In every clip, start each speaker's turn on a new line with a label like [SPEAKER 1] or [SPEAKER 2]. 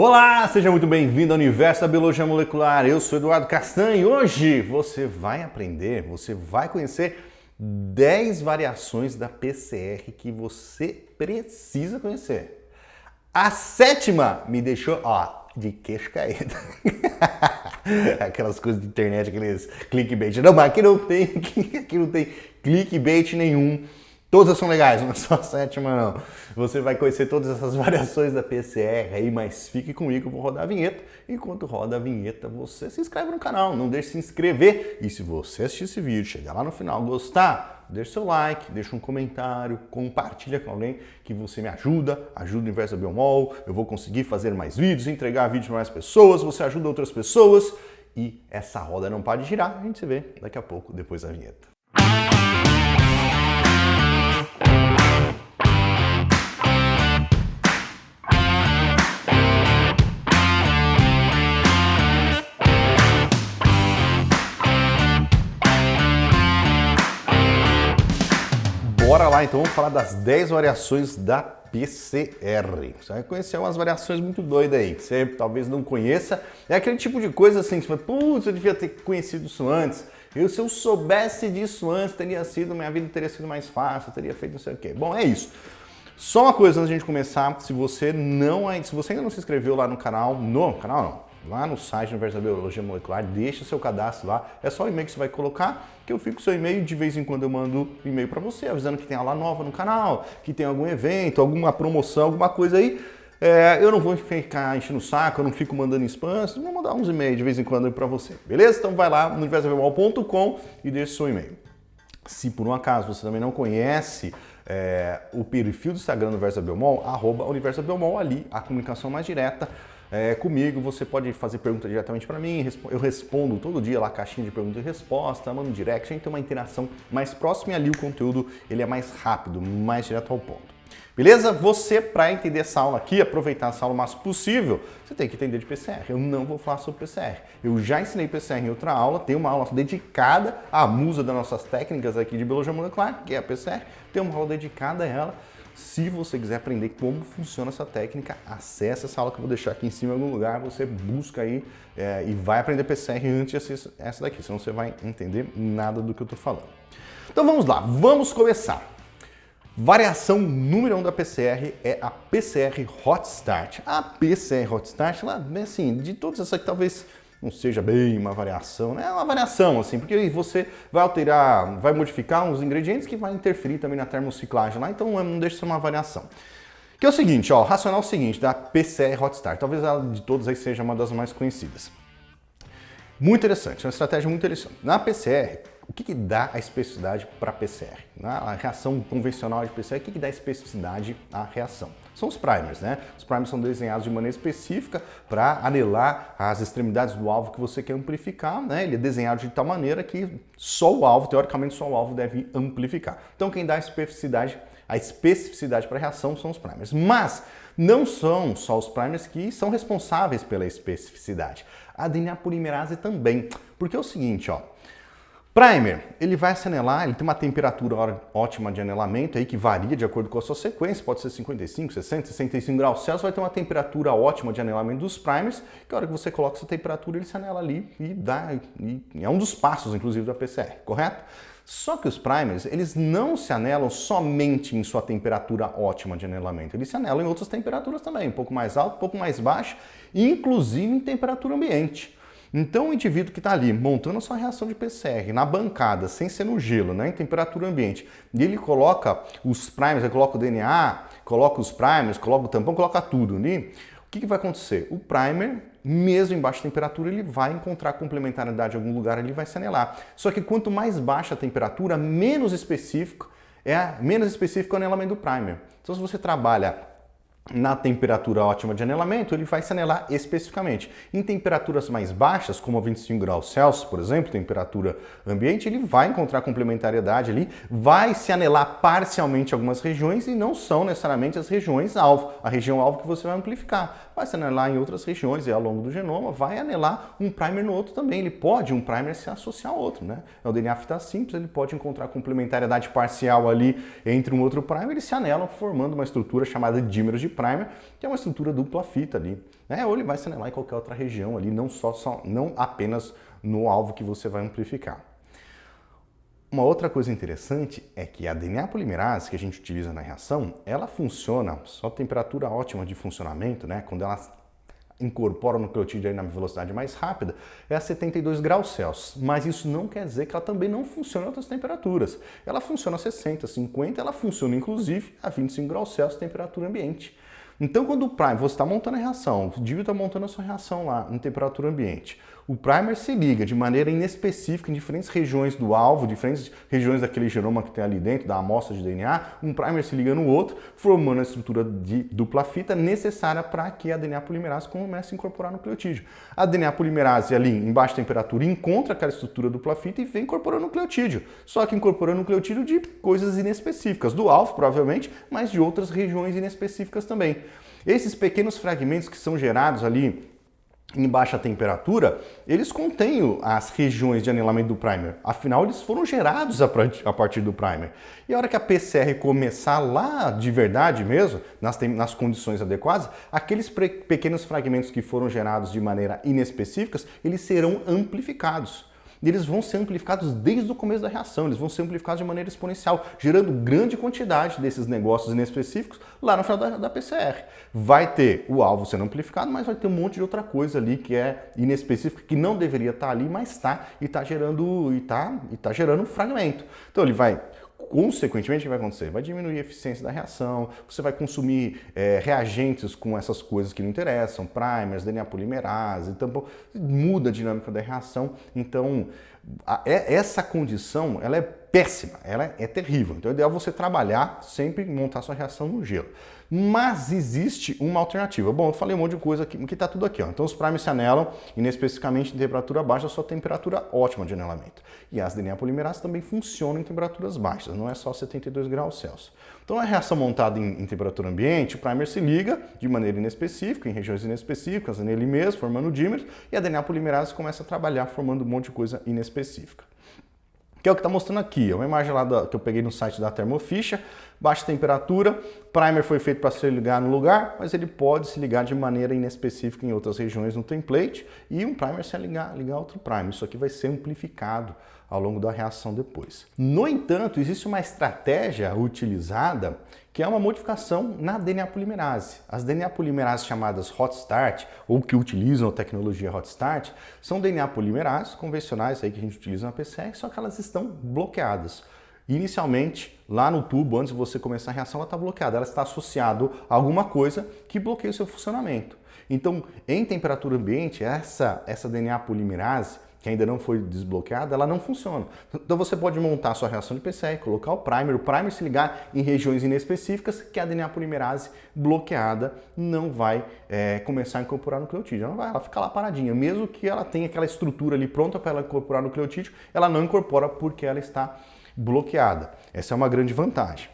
[SPEAKER 1] Olá, seja muito bem-vindo ao Universo da Biologia Molecular. Eu sou Eduardo Castanho e hoje você vai aprender, você vai conhecer 10 variações da PCR que você precisa conhecer. A sétima me deixou, de queixo caído. Aquelas coisas de internet, aqueles clickbait. Não, mas aqui não tem clickbait nenhum. Todas são legais, não é só a sétima não. Você vai conhecer todas essas variações da PCR aí, mas fique comigo, eu vou rodar a vinheta. Enquanto roda a vinheta, você se inscreve no canal, não deixe de se inscrever. E se você assistir esse vídeo, chegar lá no final, gostar, deixa seu like, deixa um comentário, compartilha com alguém que você me ajuda o Universo da Biomol, eu vou conseguir fazer mais vídeos, entregar vídeos para mais pessoas, você ajuda outras pessoas e essa roda não para de girar. A gente se vê daqui a pouco, depois da vinheta. Bora lá, então vamos falar das 10 variações da PCR. Você vai conhecer umas variações muito doidas aí, que você talvez não conheça. É aquele tipo de coisa assim, que você fala, putz, eu devia ter conhecido isso antes. Se eu soubesse disso antes, minha vida teria sido mais fácil, eu teria feito não sei o quê. Bom, é isso. Só uma coisa antes de a gente começar, se você ainda não se inscreveu lá no canal, lá no site do Universo da Biologia Molecular, deixa seu cadastro lá. É só o e-mail que você vai colocar, que eu fico com seu e-mail, de vez em quando eu mando e-mail para você, avisando que tem aula nova no canal, que tem algum evento, alguma promoção, alguma coisa aí. Eu não vou ficar enchendo o saco, eu não fico mandando spam, eu vou mandar uns e-mails de vez em quando para você, beleza? Então vai lá no universobiomol.com e deixa seu e-mail. Se por um acaso você também não conhece o perfil do Instagram do Universo da Biomol, @Universo da Biomol, ali a comunicação mais direta comigo, você pode fazer pergunta diretamente para mim, eu respondo todo dia lá a caixinha de pergunta e resposta, mando direct, a gente tem uma interação mais próxima e ali o conteúdo ele é mais rápido, mais direto ao ponto. Beleza? Você, para entender essa aula aqui, aproveitar essa aula o máximo possível, você tem que entender de PCR. Eu não vou falar sobre PCR. Eu já ensinei PCR em outra aula, tem uma aula dedicada à musa das nossas técnicas aqui de biologia molecular, que é a PCR. Tem uma aula dedicada a ela. Se você quiser aprender como funciona essa técnica, acesse essa aula que eu vou deixar aqui em cima em algum lugar, você busca aí e vai aprender PCR antes de assistir essa daqui, senão você vai entender nada do que eu estou falando. Então vamos lá, vamos começar. Variação número 1 da PCR é a PCR Hot Start. A PCR Hot Start, ela, assim, de todas essas aqui, talvez não seja bem uma variação, né? É uma variação, assim, porque você vai alterar, vai modificar uns ingredientes que vai interferir também na termociclagem lá, então não deixa de ser uma variação. Que é o seguinte, o racional é o seguinte, da PCR Hot Start, talvez ela de todas aí seja uma das mais conhecidas. Muito interessante, é uma estratégia muito interessante. Na PCR, o que dá a especificidade para a PCR? Na reação convencional de PCR, o que dá especificidade à reação? São os primers, né? Os primers são desenhados de maneira específica para anelar as extremidades do alvo que você quer amplificar, né? Ele é desenhado de tal maneira que só o alvo, teoricamente só o alvo deve amplificar. Então quem dá a especificidade para a reação são os primers. Mas não são só os primers que são responsáveis pela especificidade. A DNA polimerase também. Porque é o seguinte, primer, ele vai se anelar, ele tem uma temperatura ótima de anelamento aí que varia de acordo com a sua sequência, pode ser 55, 60, 65 graus Celsius, vai ter uma temperatura ótima de anelamento dos primers, que a hora que você coloca essa temperatura ele se anela ali e é um dos passos, inclusive, da PCR, correto? Só que os primers, eles não se anelam somente em sua temperatura ótima de anelamento, eles se anelam em outras temperaturas também, um pouco mais alto, um pouco mais baixo, inclusive em temperatura ambiente. Então o indivíduo que está ali montando a sua reação de PCR na bancada, sem ser no gelo, né, em temperatura ambiente, e ele coloca os primers, ele coloca o DNA, coloca os primers, coloca o tampão, coloca tudo ali, o que vai acontecer? O primer, mesmo em baixa temperatura, ele vai encontrar complementariedade em algum lugar, ele vai se anelar. Só que quanto mais baixa a temperatura, menos específico é o anelamento do primer. Então se você trabalha na temperatura ótima de anelamento, ele vai se anelar especificamente. Em temperaturas mais baixas, como a 25 graus Celsius, por exemplo, temperatura ambiente, ele vai encontrar complementariedade ali, vai se anelar parcialmente em algumas regiões e não são necessariamente as regiões alvo, a região alvo que você vai amplificar. Vai se anelar em outras regiões e ao longo do genoma vai anelar um primer no outro também. Ele pode, um primer, se associar ao outro, né? É o DNA fita simples, ele pode encontrar complementariedade parcial ali entre um outro primer, eles se anelam formando uma estrutura chamada de dímeros de primer, que é uma estrutura dupla fita ali, né? Ou ele vai se anelar em qualquer outra região ali, não apenas no alvo que você vai amplificar. Uma outra coisa interessante é que a DNA polimerase que a gente utiliza na reação, ela funciona, só temperatura ótima de funcionamento, né? Quando ela incorpora o nucleotídeo aí na velocidade mais rápida, é a 72 graus Celsius. Mas isso não quer dizer que ela também não funciona a outras temperaturas. Ela funciona a 60, 50, ela funciona inclusive a 25 graus Celsius, temperatura ambiente. Então, quando o primer, você está montando a reação, o Divio está montando a sua reação lá em temperatura ambiente, o primer se liga de maneira inespecífica em diferentes regiões do alvo, diferentes regiões daquele genoma que tem ali dentro, da amostra de DNA, um primer se liga no outro, formando a estrutura de dupla fita necessária para que a DNA polimerase comece a incorporar nucleotídeo. A DNA polimerase ali em baixa temperatura encontra aquela estrutura dupla fita e vem incorporando nucleotídeo, só que incorporando nucleotídeo de coisas inespecíficas, do alvo provavelmente, mas de outras regiões inespecíficas também. Esses pequenos fragmentos que são gerados ali em baixa temperatura, eles contêm as regiões de anelamento do primer. Afinal, eles foram gerados a partir do primer. E a hora que a PCR começar lá de verdade mesmo, nas condições adequadas, aqueles pequenos fragmentos que foram gerados de maneira inespecífica, eles serão amplificados. E eles vão ser amplificados desde o começo da reação, eles vão ser amplificados de maneira exponencial, gerando grande quantidade desses negócios inespecíficos lá no final da PCR. Vai ter o alvo sendo amplificado, mas vai ter um monte de outra coisa ali que é inespecífica, que não deveria estar ali, mas está e está gerando um fragmento. Então ele vai, consequentemente, o que vai acontecer? Vai diminuir a eficiência da reação, você vai consumir reagentes com essas coisas que não interessam, primers, DNA polimerase, então muda a dinâmica da reação. Então, essa condição, ela é péssima, ela é terrível. Então, é ideal você trabalhar, sempre montar sua reação no gelo. Mas existe uma alternativa. Bom, eu falei um monte de coisa aqui, que está tudo aqui, ó. Então os primers se anelam, inespecificamente em temperatura baixa, a sua temperatura ótima de anelamento. E as DNA polimerases também funcionam em temperaturas baixas, não é só 72 graus Celsius. Então a reação montada em temperatura ambiente, o primer se liga de maneira inespecífica, em regiões inespecíficas, nele mesmo, formando dímeros, e a DNA polimerase começa a trabalhar formando um monte de coisa inespecífica. Que é o que está mostrando aqui, é uma imagem lá que eu peguei no site da Thermo Fisher, baixa temperatura, primer foi feito para se ligar no lugar, mas ele pode se ligar de maneira inespecífica em outras regiões no template, e um primer se ligar outro primer. Isso aqui vai ser amplificado ao longo da reação depois. No entanto, existe uma estratégia utilizada que é uma modificação na DNA polimerase. As DNA polimerases chamadas hot start, ou que utilizam a tecnologia hot start, são DNA polimerases convencionais aí que a gente utiliza na PCR, só que elas estão bloqueadas. Inicialmente, lá no tubo, antes de você começar a reação, ela está bloqueada. Ela está associada a alguma coisa que bloqueia o seu funcionamento. Então, em temperatura ambiente, essa DNA polimerase, que ainda não foi desbloqueada, ela não funciona. Então você pode montar a sua reação de PCR, colocar o primer se ligar em regiões inespecíficas, que a DNA polimerase bloqueada não vai começar a incorporar nucleotídeo. Ela fica lá paradinha. Mesmo que ela tenha aquela estrutura ali pronta para ela incorporar nucleotídeo, ela não incorpora porque ela está bloqueada. Essa é uma grande vantagem.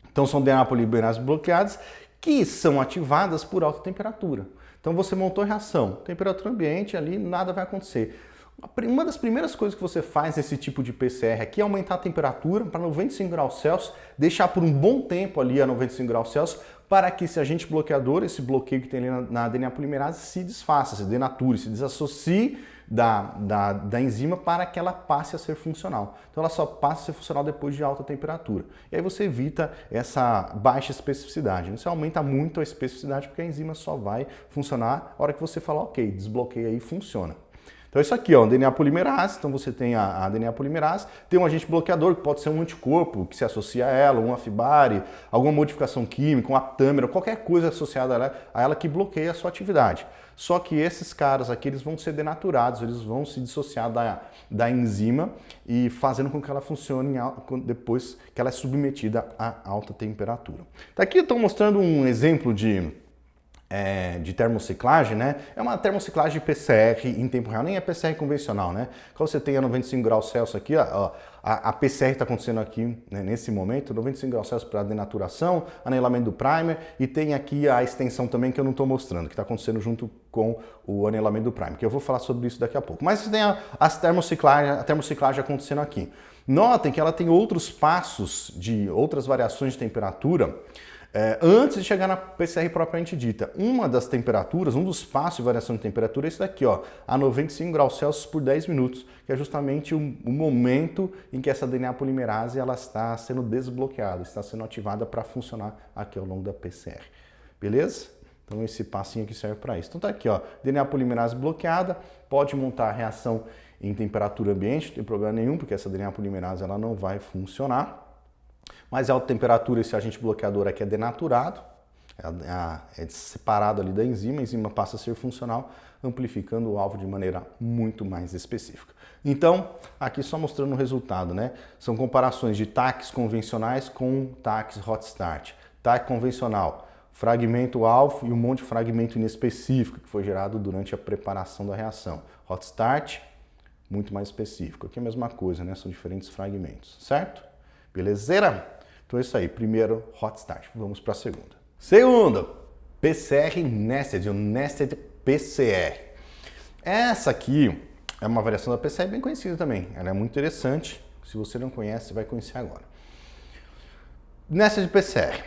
[SPEAKER 1] Então são DNA polimerases bloqueadas que são ativadas por alta temperatura. Então você montou a reação, temperatura ambiente ali, nada vai acontecer. Uma das primeiras coisas que você faz nesse tipo de PCR aqui é aumentar a temperatura para 95 graus Celsius, deixar por um bom tempo ali a 95 graus Celsius, para que esse agente bloqueador, esse bloqueio que tem ali na DNA polimerase, se desfaça, se denature, se desassocie da enzima para que ela passe a ser funcional. Então ela só passa a ser funcional depois de alta temperatura. E aí você evita essa baixa especificidade. Você aumenta muito a especificidade porque a enzima só vai funcionar a hora que você falar ok, desbloqueia aí e funciona. Então isso aqui, ó, DNA polimerase, então você tem a DNA polimerase, tem um agente bloqueador que pode ser um anticorpo que se associa a ela, um afibare, alguma modificação química, um aptâmero, qualquer coisa associada a ela que bloqueia a sua atividade. Só que esses caras aqui, eles vão ser denaturados, eles vão se dissociar da enzima e fazendo com que ela funcione depois que ela é submetida a alta temperatura. Então aqui eu estou mostrando um exemplo de termociclagem, né? É uma termociclagem de PCR em tempo real, nem é PCR convencional, né? Quando você tem a 95 graus Celsius aqui, a PCR está acontecendo aqui, né, nesse momento, 95 graus Celsius para denaturação, anelamento do primer, e tem aqui a extensão também que eu não estou mostrando, que está acontecendo junto com o anelamento do primer, que eu vou falar sobre isso daqui a pouco. Mas você tem a termociclagem acontecendo aqui. Notem que ela tem outros passos de outras variações de temperatura Antes de chegar na PCR propriamente dita, uma das temperaturas, um dos passos de variação de temperatura é esse daqui, ó, a 95 graus Celsius por 10 minutos, que é justamente o momento em que essa DNA polimerase ela está sendo desbloqueada, está sendo ativada para funcionar aqui ao longo da PCR. Beleza? Então esse passinho aqui serve para isso. Então tá aqui, ó, DNA polimerase bloqueada, pode montar a reação em temperatura ambiente, não tem problema nenhum, porque essa DNA polimerase ela não vai funcionar. Mais alta temperatura, esse agente bloqueador aqui é denaturado, é separado ali da enzima, a enzima passa a ser funcional, amplificando o alvo de maneira muito mais específica. Então, aqui só mostrando o resultado, né? São comparações de TACs convencionais com TACs hot start. TAC convencional, fragmento alvo e um monte de fragmento inespecífico que foi gerado durante a preparação da reação. Hot start, muito mais específico. Aqui é a mesma coisa, né? São diferentes fragmentos, certo? Belezeira? Então é isso aí, primeiro hot start. Vamos para a segunda. Segunda, PCR nested, o nested PCR. Essa aqui é uma variação da PCR bem conhecida também. Ela é muito interessante. Se você não conhece, você vai conhecer agora. Nested PCR.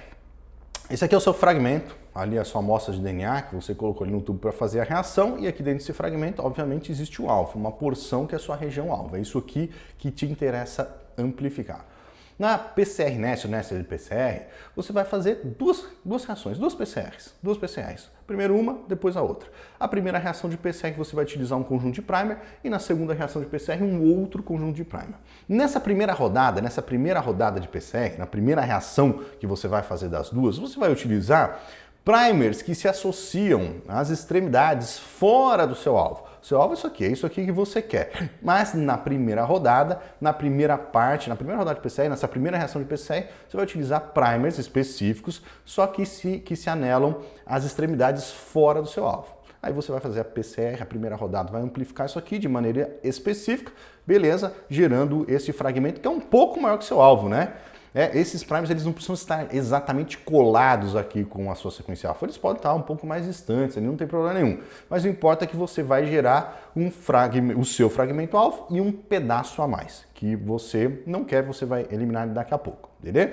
[SPEAKER 1] Esse aqui é o seu fragmento, ali é a sua amostra de DNA que você colocou ali no tubo para fazer a reação e aqui dentro desse fragmento, obviamente, existe o alvo, uma porção que é a sua região alvo. É isso aqui que te interessa amplificar. Na PCR nested, nested PCR, você vai fazer duas reações, duas PCRs. Primeiro uma, depois a outra. A primeira reação de PCR você vai utilizar um conjunto de primer e na segunda reação de PCR um outro conjunto de primer. Nessa primeira rodada de PCR, na primeira reação que você vai fazer das duas, você vai utilizar primers que se associam às extremidades fora do seu alvo. O seu alvo é isso aqui que você quer. Mas na primeira rodada, na primeira rodada de PCR, nessa primeira reação de PCR, você vai utilizar primers específicos, só que se anelam às extremidades fora do seu alvo. Aí você vai fazer a PCR, a primeira rodada vai amplificar isso aqui de maneira específica, beleza? Gerando esse fragmento que é um pouco maior que o seu alvo, né? Esses primers eles não precisam estar exatamente colados aqui com a sua sequência alfa, eles podem estar um pouco mais distantes, não tem problema nenhum. Mas o importante é que você vai gerar o seu fragmento alfa e um pedaço a mais, que você não quer, você vai eliminar daqui a pouco, entendeu?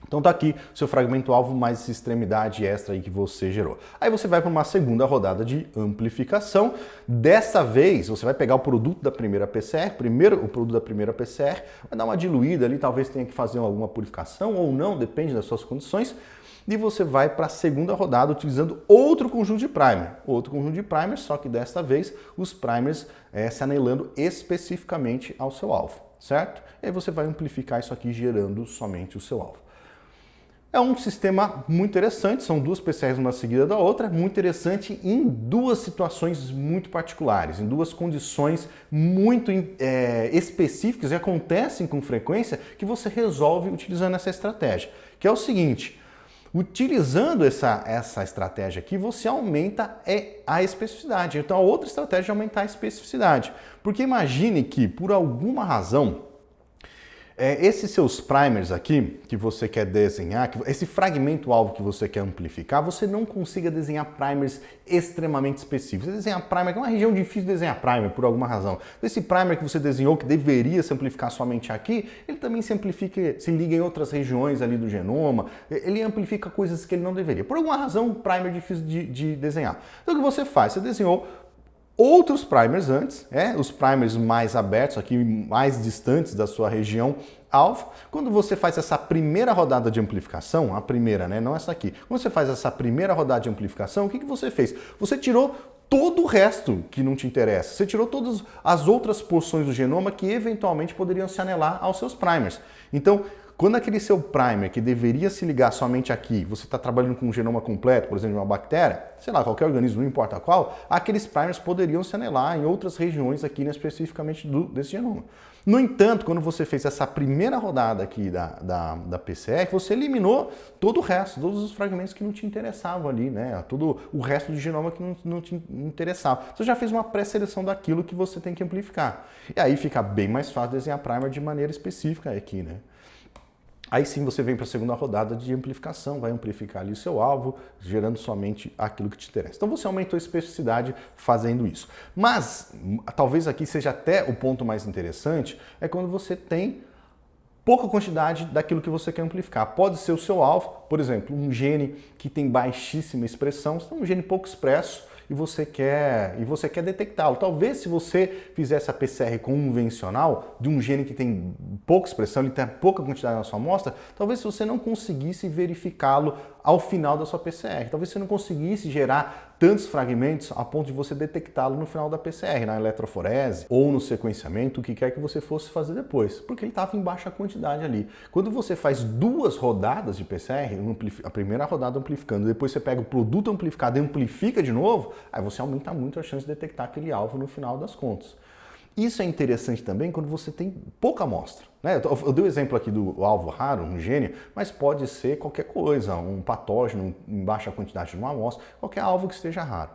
[SPEAKER 1] Então tá aqui o seu fragmento alvo mais essa extremidade extra aí que você gerou. Aí você vai para uma segunda rodada de amplificação. Dessa vez você vai pegar o produto da primeira PCR, o produto da primeira PCR, vai dar uma diluída ali, talvez tenha que fazer alguma purificação ou não, depende das suas condições. E você vai para a segunda rodada utilizando outro conjunto de primer, só que desta vez os primers se anelando especificamente ao seu alvo, certo? E aí você vai amplificar isso aqui gerando somente o seu alvo. É um sistema muito interessante, são duas PCRs uma seguida da outra, muito interessante em duas situações muito particulares, em duas condições muito específicas e acontecem com frequência que você resolve utilizando essa estratégia, que é o seguinte: utilizando essa estratégia aqui, você aumenta a especificidade. Então a outra estratégia é aumentar a especificidade, porque imagine que por alguma razão esses seus primers aqui que você quer desenhar, esse fragmento alvo que você quer amplificar, você não consiga desenhar primers extremamente específicos. Você desenhar primer, que é uma região difícil de desenhar primer por alguma razão. Esse primer que você desenhou, que deveria se amplificar somente aqui, ele também se amplifica, se liga em outras regiões ali do genoma, ele amplifica coisas que ele não deveria. Por alguma razão, um primer difícil de desenhar. Então o que você faz? Você desenhou outros primers antes, os primers mais abertos, aqui mais distantes da sua região alvo. Quando você faz essa primeira rodada de amplificação, a primeira, né, não essa aqui. Quando você faz essa primeira rodada de amplificação, o que você fez? Você tirou todo o resto que não te interessa. Você tirou todas as outras porções do genoma que eventualmente poderiam se anelar aos seus primers. Então, quando aquele seu primer que deveria se ligar somente aqui, você está trabalhando com um genoma completo, por exemplo, uma bactéria, sei lá, qualquer organismo, não importa qual, aqueles primers poderiam se anelar em outras regiões aqui, né, especificamente desse genoma. No entanto, quando você fez essa primeira rodada aqui da PCR, você eliminou todo o resto, todos os fragmentos que não te interessavam ali, né? Todo o resto do genoma que não te interessava. Você já fez uma pré-seleção daquilo que você tem que amplificar. E aí fica bem mais fácil desenhar primer de maneira específica aqui, né? Aí sim você vem para a segunda rodada de amplificação, vai amplificar ali o seu alvo, gerando somente aquilo que te interessa. Então você aumentou a especificidade fazendo isso. Mas talvez aqui seja até o ponto mais interessante, é quando você tem pouca quantidade daquilo que você quer amplificar. Pode ser o seu alvo, por exemplo, um gene que tem baixíssima expressão, um gene pouco expresso, e você quer detectá-lo. Talvez se você fizesse a PCR convencional de um gene que tem pouca expressão, ele tem pouca quantidade na sua amostra, talvez você não conseguisse verificá-lo ao final da sua PCR. Talvez você não conseguisse gerar tantos fragmentos a ponto de você detectá-lo no final da PCR, na eletroforese ou no sequenciamento, o que quer que você fosse fazer depois, porque ele estava em baixa quantidade ali. Quando você faz 2 rodadas de PCR, a primeira rodada amplificando, depois você pega o produto amplificado e amplifica de novo, aí você aumenta muito a chance de detectar aquele alvo no final das contas. Isso é interessante também quando você tem pouca amostra. Né? Eu dei o exemplo aqui do alvo raro, um gene, mas pode ser qualquer coisa, um patógeno em baixa quantidade de uma amostra, qualquer alvo que esteja raro.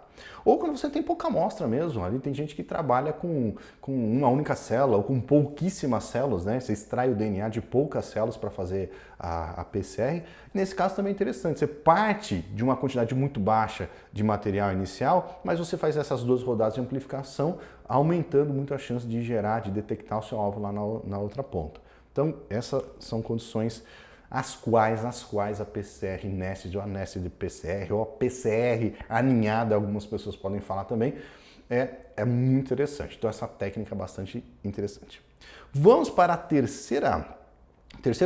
[SPEAKER 1] Ou quando você tem pouca amostra mesmo, ali tem gente que trabalha com uma única célula ou com pouquíssimas células, né? Você extrai o DNA de poucas células para fazer a PCR. Nesse caso também é interessante, você parte de uma quantidade muito baixa de material inicial, mas você faz essas 2 rodadas de amplificação, aumentando muito a chance de gerar, de detectar o seu alvo lá na outra ponta. Então, essas são condições nas quais a PCR nested ou a nested PCR ou a PCR aninhada, algumas pessoas podem falar também, é muito interessante. Então, essa técnica é bastante interessante. Vamos para a terceiro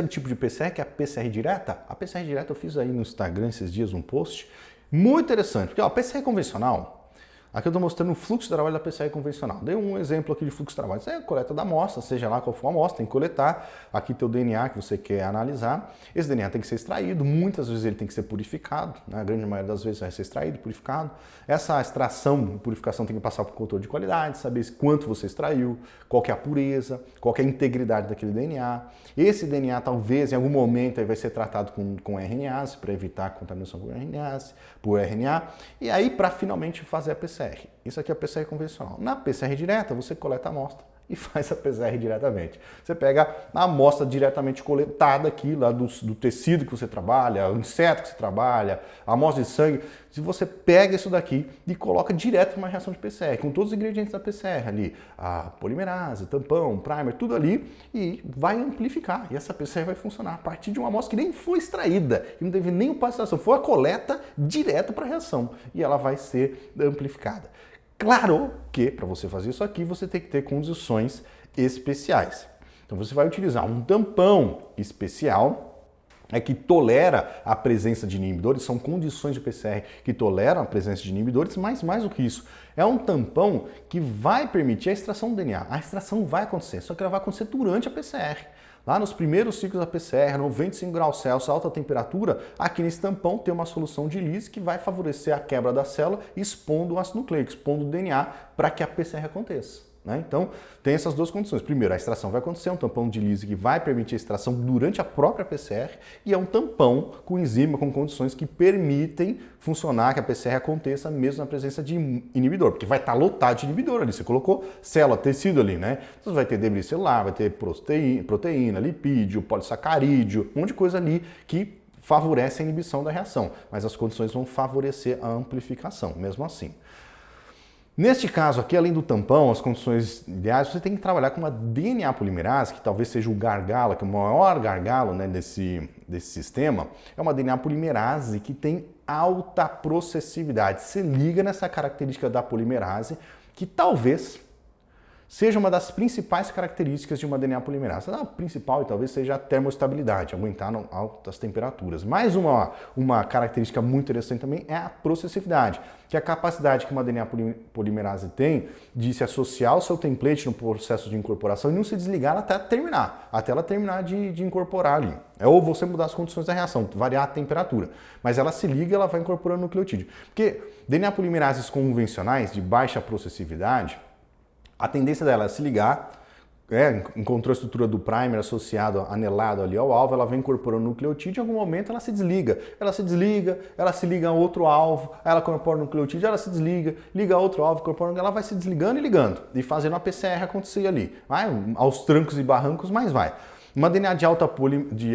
[SPEAKER 1] tipo de PCR, que é a PCR direta. A PCR direta eu fiz aí no Instagram esses dias um post muito interessante, porque a PCR convencional, aqui eu estou mostrando o fluxo de trabalho da PCR convencional. Dei um exemplo aqui de fluxo de trabalho. Isso é a coleta da amostra, seja lá qual for a amostra, tem que coletar. Aqui tem o DNA que você quer analisar. Esse DNA tem que ser extraído, muitas vezes ele tem que ser purificado, né? A grande maioria das vezes vai ser extraído, purificado. Essa extração e purificação tem que passar por controle de qualidade, saber quanto você extraiu, qual que é a pureza, qual que é a integridade daquele DNA. Esse DNA talvez em algum momento aí vai ser tratado com RNase, para evitar a contaminação por RNA, e aí para finalmente fazer a PCR. Isso aqui é a PCR convencional. Na PCR direta, você coleta a amostra e faz a PCR diretamente. Você pega a amostra diretamente coletada aqui, lá do tecido que você trabalha, o inseto que você trabalha, a amostra de sangue. Se você pega isso daqui e coloca direto numa reação de PCR, com todos os ingredientes da PCR ali, a polimerase, tampão, primer, tudo ali, e vai amplificar. E essa PCR vai funcionar a partir de uma amostra que nem foi extraída, e não teve nem pasteurização, foi a coleta direto para a reação, e ela vai ser amplificada. Claro que para você fazer isso aqui, você tem que ter condições especiais. Então você vai utilizar um tampão especial, que tolera a presença de inibidores, são condições de PCR que toleram a presença de inibidores, mas mais do que isso, é um tampão que vai permitir a extração do DNA. A extração vai acontecer, só que ela vai acontecer durante a PCR. Lá nos primeiros ciclos da PCR, 95 graus Celsius, alta temperatura, aqui nesse tampão tem uma solução de lise que vai favorecer a quebra da célula, expondo o ácido nucleico, expondo o DNA para que a PCR aconteça. Né? Então, tem essas 2 condições. Primeiro, a extração vai acontecer, um tampão de lise que vai permitir a extração durante a própria PCR, e é um tampão com enzima, com condições que permitem funcionar, que a PCR aconteça mesmo na presença de inibidor, porque vai estar lotado de inibidor ali. Você colocou célula, tecido ali, né? Você vai ter debris celular, vai ter proteína, lipídio, polissacarídeo, um monte de coisa ali que favorece a inibição da reação, mas as condições vão favorecer a amplificação, mesmo assim. Neste caso aqui, além do tampão, as condições ideais, você tem que trabalhar com uma DNA polimerase, que talvez seja o gargalo, que é o maior gargalo, né, desse sistema. É uma DNA polimerase que tem alta processividade. Se liga nessa característica da polimerase, que talvez seja uma das principais características de uma DNA polimerase. A principal talvez seja a termostabilidade, aguentar altas temperaturas. Mais uma característica muito interessante também é a processividade, que é a capacidade que uma DNA polimerase tem de se associar ao seu template no processo de incorporação e não se desligar até ela terminar de incorporar ali. Ou você mudar as condições da reação, variar a temperatura. Mas ela se liga e ela vai incorporando o nucleotídeo. Porque DNA polimerases convencionais de baixa processividade, a tendência dela é se ligar, encontrou a estrutura do primer associado, anelado ali ao alvo, ela vem incorporando o nucleotídeo, em algum momento ela se desliga. Ela se liga a outro alvo, aí ela incorpora o nucleotídeo, ela se desliga, liga a outro alvo, incorpora, ela vai se desligando e ligando, e fazendo a PCR acontecer ali. Vai aos trancos e barrancos, mas vai. Uma DNA de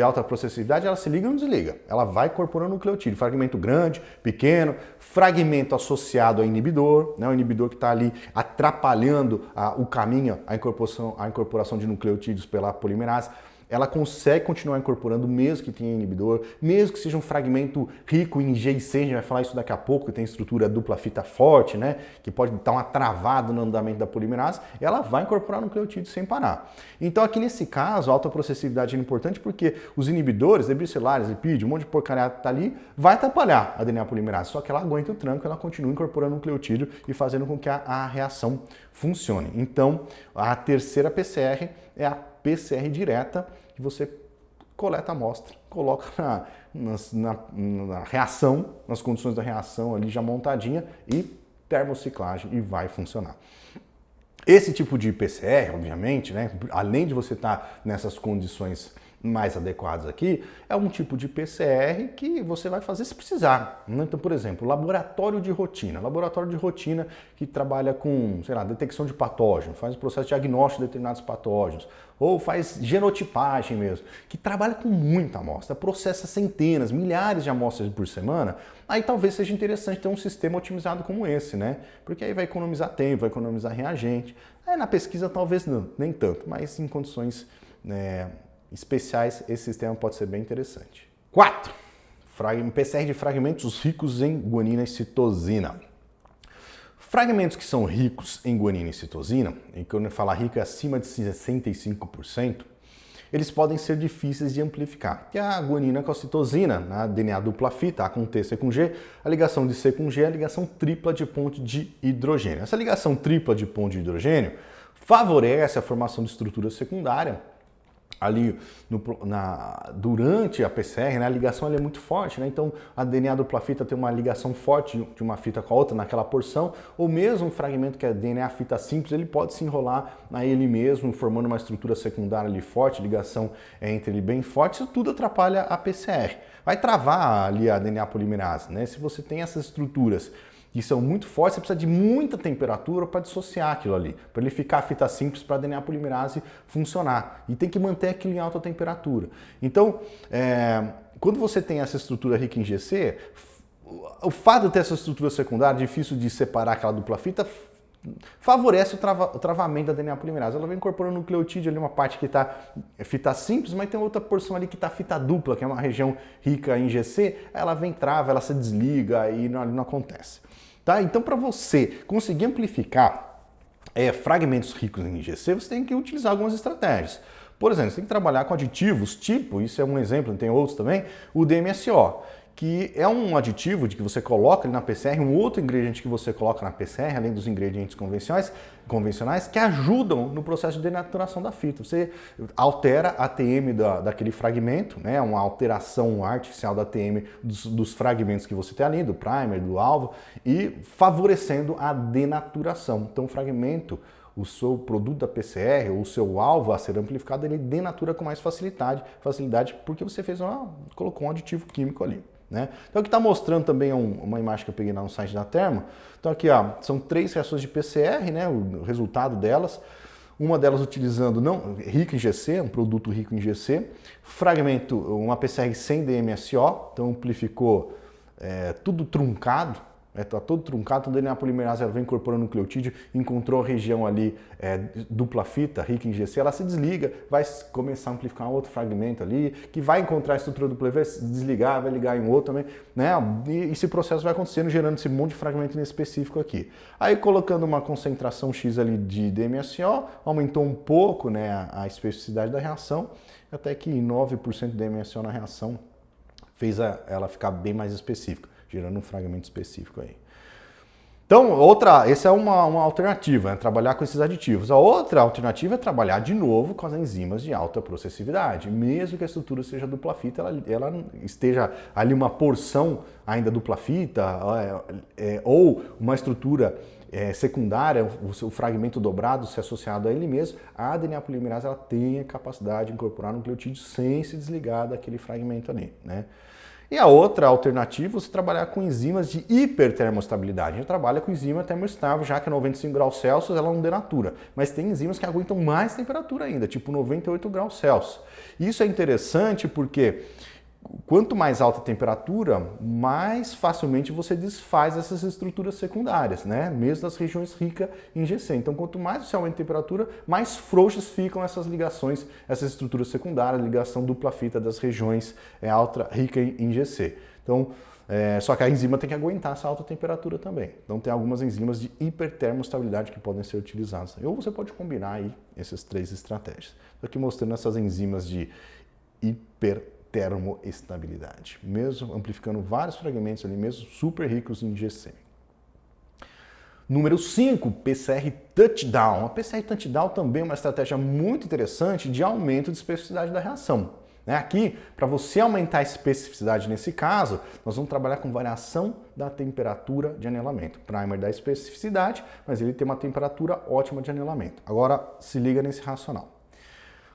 [SPEAKER 1] alta processividade, ela se liga e não desliga. Ela vai incorporando o nucleotídeo, fragmento grande, pequeno, fragmento associado ao inibidor, né? O inibidor que está ali atrapalhando o caminho, a incorporação de nucleotídeos pela polimerase. ela consegue continuar incorporando mesmo que tenha inibidor, mesmo que seja um fragmento rico em G e C, a gente vai falar isso daqui a pouco, que tem estrutura dupla fita forte, né, que pode dar uma travada no andamento da polimerase, ela vai incorporar nucleotídeo sem parar. Então aqui nesse caso, a alta processividade é importante porque os inibidores, debricelares, lipídio, um monte de porcaria que tá ali, vai atrapalhar a DNA polimerase, só que ela aguenta o tranco, ela continua incorporando nucleotídeo e fazendo com que a reação funcione. Então, a terceira PCR é a PCR direta, que você coleta a amostra, coloca na reação, nas condições da reação ali já montadinha e termociclagem e vai funcionar. Esse tipo de PCR, obviamente, né, além de você estar nessas condições mais adequadas aqui, é um tipo de PCR que você vai fazer se precisar. Então, por exemplo, laboratório de rotina que trabalha com, sei lá, detecção de patógenos, faz o processo diagnóstico de determinados patógenos, ou faz genotipagem mesmo, que trabalha com muita amostra, processa centenas, milhares de amostras por semana, aí talvez seja interessante ter um sistema otimizado como esse, né? Porque aí vai economizar tempo, vai economizar reagente. Aí na pesquisa talvez não, nem tanto, mas em condições especiais, esse sistema pode ser bem interessante. 4. PCR de fragmentos ricos em guanina e citosina. Fragmentos que são ricos em guanina e citosina, e quando eu falar rico é acima de 65%, eles podem ser difíceis de amplificar. Que a guanina com a citosina, na DNA dupla fita, A com T, C com G, a ligação de C com G é a ligação tripla de ponte de hidrogênio. Essa ligação tripla de ponte de hidrogênio favorece a formação de estrutura secundária ali durante a PCR, né, a ligação ali é muito forte, né? Então a DNA dupla fita tem uma ligação forte de uma fita com a outra naquela porção, ou mesmo um fragmento que é DNA fita simples, ele pode se enrolar a ele mesmo, formando uma estrutura secundária ali forte, ligação entre ele bem forte, isso tudo atrapalha a PCR. Vai travar ali a DNA polimerase, né? Se você tem essas estruturas que são muito fortes, você precisa de muita temperatura para dissociar aquilo ali, para ele ficar fita simples para a DNA polimerase funcionar. E tem que manter aquilo em alta temperatura. Então, quando você tem essa estrutura rica em GC, o fato de ter essa estrutura secundária, difícil de separar aquela dupla fita, favorece o travamento da DNA polimerase. Ela vai incorporando nucleotídeo ali, uma parte que está fita simples, mas tem outra porção ali que está fita dupla, que é uma região rica em GC, ela vem trava, ela se desliga e não acontece. Tá? Então, para você conseguir amplificar fragmentos ricos em IgC, você tem que utilizar algumas estratégias. Por exemplo, você tem que trabalhar com aditivos, tipo, isso é um exemplo, tem outros também, o DMSO, que é um aditivo de que você coloca ali na PCR, um outro ingrediente que você coloca na PCR, além dos ingredientes convencionais que ajudam no processo de denaturação da fita. Você altera a ATM daquele fragmento, né, uma alteração artificial da ATM dos fragmentos que você tem ali, do primer, do alvo, e favorecendo a denaturação. Então o fragmento, o seu produto da PCR, ou o seu alvo a ser amplificado, ele denatura com mais facilidade porque você colocou um aditivo químico ali. Né? Então aqui está mostrando também uma imagem que eu peguei lá no site da Thermo. Então aqui são 3 reações de PCR, né? O resultado delas. Uma delas utilizando rico em GC, um produto rico em GC. Fragmento, uma PCR sem DMSO, então amplificou tudo truncado. Está todo truncado, então a DNA polimerase ela vem incorporando nucleotídeo, encontrou a região ali dupla fita, rica em GC, ela se desliga, vai começar a amplificar um outro fragmento ali, que vai encontrar a estrutura dupla, vai se desligar, vai ligar em outro também, né? E esse processo vai acontecendo, gerando esse monte de fragmento específico aqui. Aí colocando uma concentração X ali de DMSO, aumentou um pouco, né, a especificidade da reação, até que 9% de DMSO na reação fez ela ficar bem mais específica, gerando um fragmento específico aí. Então, essa é uma alternativa, né? Trabalhar com esses aditivos. A outra alternativa é trabalhar de novo com as enzimas de alta processividade. Mesmo que a estrutura seja dupla fita, ela esteja ali uma porção ainda dupla fita, ou uma estrutura secundária, o fragmento dobrado se associado a ele mesmo, a DNA polimerase ela tem a capacidade de incorporar nucleotídeo sem se desligar daquele fragmento ali, né? E a outra alternativa é você trabalhar com enzimas de hipertermostabilidade. A gente trabalha com enzima termoestável, já que a 95 graus Celsius ela não denatura. Mas tem enzimas que aguentam mais temperatura ainda, tipo 98 graus Celsius. Isso é interessante porque quanto mais alta a temperatura, mais facilmente você desfaz essas estruturas secundárias, né? Mesmo das regiões ricas em GC. Então, quanto mais você aumenta a temperatura, mais frouxas ficam essas ligações, essas estruturas secundárias, ligação dupla fita das regiões ricas em GC. Então, só que a enzima tem que aguentar essa alta temperatura também. Então, tem algumas enzimas de hipertermostabilidade que podem ser utilizadas. Ou você pode combinar aí essas 3 estratégias. Estou aqui mostrando essas enzimas de hipertermoestabilidade, mesmo amplificando vários fragmentos ali, mesmo super ricos em GC. Número 5, PCR Touchdown. A PCR Touchdown também é uma estratégia muito interessante de aumento de especificidade da reação. Aqui, para você aumentar a especificidade nesse caso, nós vamos trabalhar com variação da temperatura de anelamento. Primer dá especificidade, mas ele tem uma temperatura ótima de anelamento. Agora, se liga nesse racional.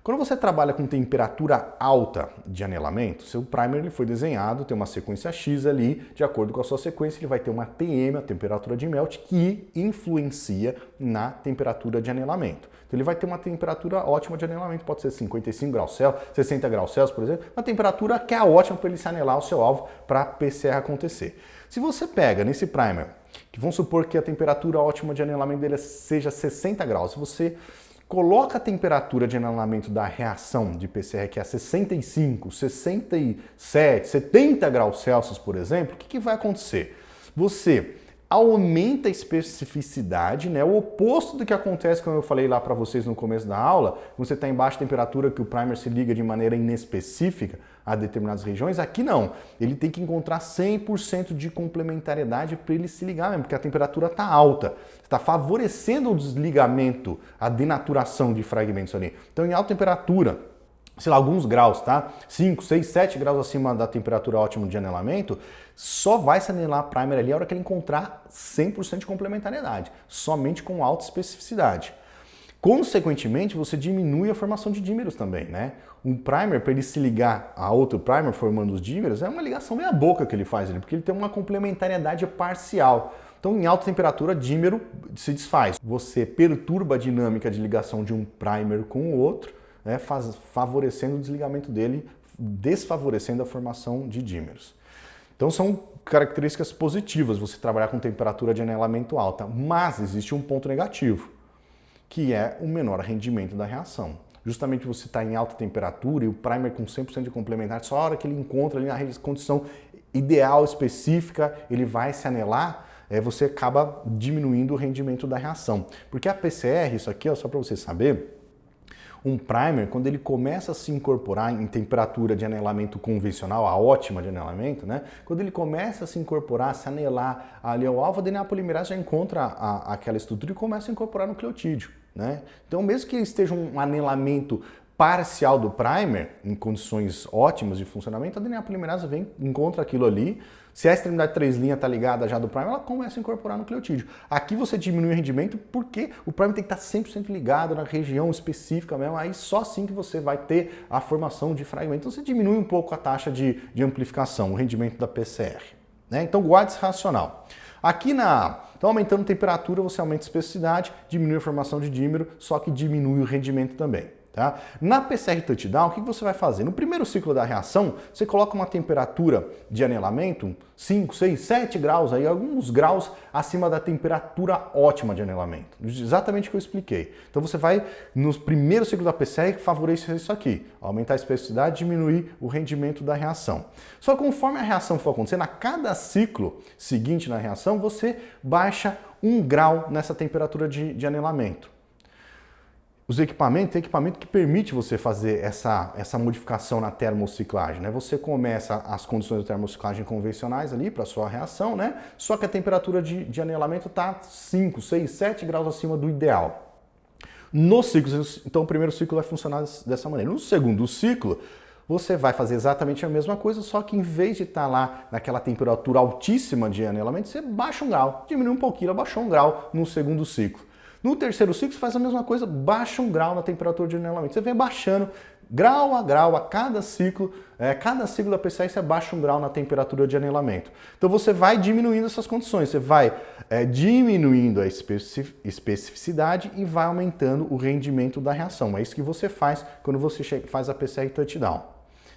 [SPEAKER 1] Quando você trabalha com temperatura alta de anelamento, seu primer ele foi desenhado, tem uma sequência X ali, de acordo com a sua sequência, ele vai ter uma TM, a temperatura de melt, que influencia na temperatura de anelamento. Então ele vai ter uma temperatura ótima de anelamento, pode ser 55 graus Celsius, 60 graus Celsius, por exemplo, uma temperatura que é ótima para ele se anelar ao seu alvo para a PCR acontecer. Se você pega nesse primer, que vamos supor que a temperatura ótima de anelamento dele seja 60 graus, se você coloca a temperatura de anelamento da reação de PCR, que é 65, 67, 70 graus Celsius, por exemplo, o que vai acontecer? Você aumenta a especificidade, né? O oposto do que acontece, como eu falei lá para vocês no começo da aula, você está em baixa temperatura que o primer se liga de maneira inespecífica a determinadas regiões, aqui não. Ele tem que encontrar 100% de complementariedade para ele se ligar mesmo, porque a temperatura está alta. Está favorecendo o desligamento, a denaturação de fragmentos ali. Então, em alta temperatura, sei lá, alguns graus, tá? 5, 6, 7 graus acima da temperatura ótima de anelamento, só vai se anelar primer ali a hora que ele encontrar 100% de complementariedade, somente com alta especificidade. Consequentemente, você diminui a formação de dímeros também, né? Um primer, para ele se ligar a outro primer formando os dímeros, é uma ligação meia boca que ele faz ali, porque ele tem uma complementariedade parcial. Então, em alta temperatura, dímero se desfaz. Você perturba a dinâmica de ligação de um primer com o outro, né, favorecendo o desligamento dele, desfavorecendo a formação de dímeros. Então, são características positivas você trabalhar com temperatura de anelamento alta, mas existe um ponto negativo, que é o menor rendimento da reação. Justamente você está em alta temperatura e o primer com 100% de complementar, só a hora que ele encontra ali na condição ideal específica, ele vai se anelar, você acaba diminuindo o rendimento da reação. Porque a PCR, isso aqui, ó, só para você saber, um primer, quando ele começa a se incorporar em temperatura de anelamento convencional, a ótima de anelamento, né? Quando ele começa a se incorporar, se anelar ali ao alvo, a DNA polimerase já encontra aquela estrutura e começa a incorporar nucleotídeo, né? Então, mesmo que esteja um anelamento parcial do primer, em condições ótimas de funcionamento, a DNA polimerase vem, encontra aquilo ali. Se a extremidade 3' está ligada já do primer, ela começa a incorporar nucleotídeo. Aqui você diminui o rendimento porque o primer tem que estar 100% ligado na região específica mesmo, aí só assim que você vai ter a formação de fragmento. Então você diminui um pouco a taxa de amplificação, o rendimento da PCR. Né? Então guarde esse racional. Aqui então aumentando a temperatura, você aumenta a especificidade, diminui a formação de dímero, só que diminui o rendimento também. Tá? Na PCR Touchdown, o que você vai fazer? No primeiro ciclo da reação, você coloca uma temperatura de anelamento 5, 6, 7 graus, aí, alguns graus acima da temperatura ótima de anelamento. Exatamente o que eu expliquei. Então você vai, no primeiro ciclo da PCR, favorecer isso aqui. Aumentar a especificidade, diminuir o rendimento da reação. Só que conforme a reação for acontecendo, a cada ciclo seguinte na reação, você baixa 1 grau nessa temperatura de anelamento. Os equipamentos, tem equipamento que permite você fazer essa modificação na termociclagem, né? Você começa as condições de termociclagem convencionais ali para a sua reação, né? Só que a temperatura de anelamento está 5, 6, 7 graus acima do ideal. No ciclo, então o primeiro ciclo vai funcionar dessa maneira. No segundo ciclo, você vai fazer exatamente a mesma coisa, só que em vez de estar lá naquela temperatura altíssima de anelamento, você baixa 1 grau, diminui um pouquinho, abaixou 1 grau no segundo ciclo. No terceiro ciclo, você faz a mesma coisa, baixa 1 grau na temperatura de anelamento. Você vem baixando grau a cada ciclo da PCR você baixa 1 grau na temperatura de anelamento. Então você vai diminuindo essas condições, você vai diminuindo a especificidade e vai aumentando o rendimento da reação. É isso que você faz quando você faz a PCR Touchdown.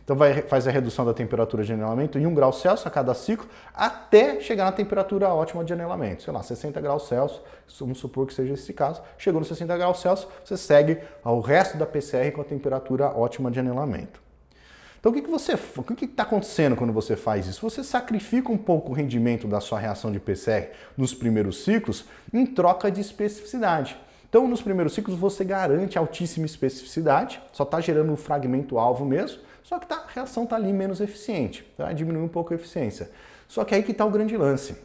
[SPEAKER 1] Então faz a redução da temperatura de anelamento em 1 grau Celsius a cada ciclo, até chegar na temperatura ótima de anelamento. Sei lá, 60 graus Celsius, vamos supor que seja esse caso. Chegou nos 60 graus Celsius, você segue ao resto da PCR com a temperatura ótima de anelamento. Então o que está acontecendo quando você faz isso? Você sacrifica um pouco o rendimento da sua reação de PCR nos primeiros ciclos em troca de especificidade. Então, nos primeiros ciclos, você garante altíssima especificidade, só está gerando um fragmento alvo mesmo, só que a reação está ali menos eficiente, tá? Diminui um pouco a eficiência. Só que aí que está o grande lance.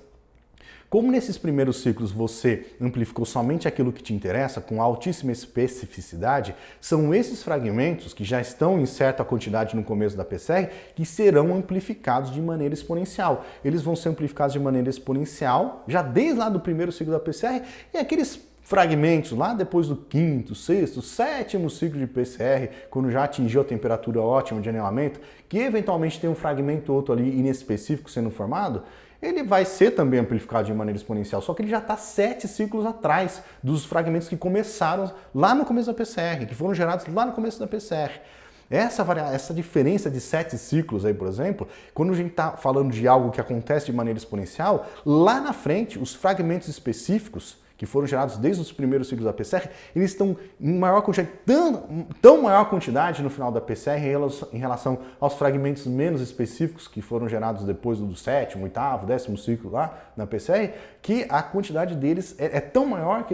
[SPEAKER 1] Como nesses primeiros ciclos você amplificou somente aquilo que te interessa, com altíssima especificidade, são esses fragmentos que já estão em certa quantidade no começo da PCR que serão amplificados de maneira exponencial. Eles vão ser amplificados de maneira exponencial, já desde lá do primeiro ciclo da PCR, e aqueles fragmentos lá depois do quinto, sexto, sétimo ciclo de PCR, quando já atingiu a temperatura ótima de anelamento, que eventualmente tem um fragmento ou outro ali inespecífico sendo formado, ele vai ser também amplificado de maneira exponencial, só que ele já está 7 ciclos atrás dos fragmentos que começaram lá no começo da PCR, que foram gerados lá no começo da PCR. Essa diferença de 7 ciclos aí, por exemplo, quando a gente está falando de algo que acontece de maneira exponencial, lá na frente, os fragmentos específicos que foram gerados desde os primeiros ciclos da PCR, eles estão em maior quantidade, tão maior quantidade no final da PCR em relação aos fragmentos menos específicos que foram gerados depois do sétimo, oitavo, 10º ciclo lá na PCR, que a quantidade deles é tão maior que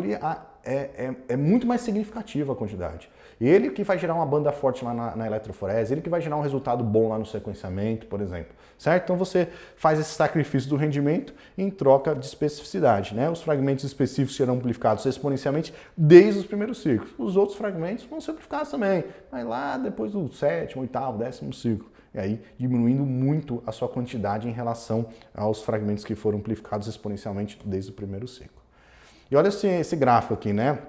[SPEAKER 1] é muito mais significativa a quantidade. Ele que vai gerar uma banda forte lá na eletroforese, ele que vai gerar um resultado bom lá no sequenciamento, por exemplo. Certo? Então você faz esse sacrifício do rendimento em troca de especificidade, né? Os fragmentos específicos serão amplificados exponencialmente desde os primeiros ciclos. Os outros fragmentos vão ser amplificados também, mas lá depois do sétimo, oitavo, 10º ciclo. E aí diminuindo muito a sua quantidade em relação aos fragmentos que foram amplificados exponencialmente desde o primeiro ciclo. E olha esse gráfico aqui, né?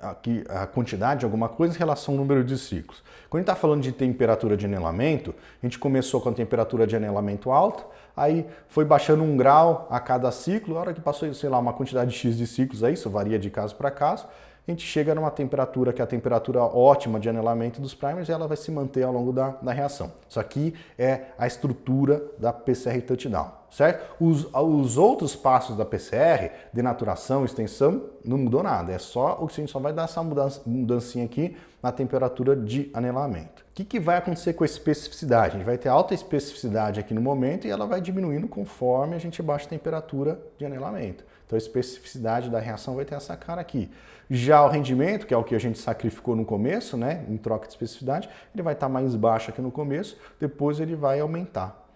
[SPEAKER 1] Aqui a quantidade de alguma coisa em relação ao número de ciclos. Quando a gente está falando de temperatura de anelamento, a gente começou com a temperatura de anelamento alta, aí foi baixando 1 grau a cada ciclo, a hora que passou, sei lá, uma quantidade X de ciclos, aí isso varia de caso para caso, a gente chega numa temperatura que é a temperatura ótima de anelamento dos primers e ela vai se manter ao longo da reação. Isso aqui é a estrutura da PCR touchdown, certo? Os outros passos da PCR, denaturação, extensão, não mudou nada. É só o que a gente só vai dar essa mudancinha aqui na temperatura de anelamento. O que vai acontecer com a especificidade? A gente vai ter alta especificidade aqui no momento e ela vai diminuindo conforme a gente baixa a temperatura de anelamento. Então a especificidade da reação vai ter essa cara aqui. Já o rendimento, que é o que a gente sacrificou no começo, né, em troca de especificidade, ele vai estar mais baixo aqui no começo, depois ele vai aumentar,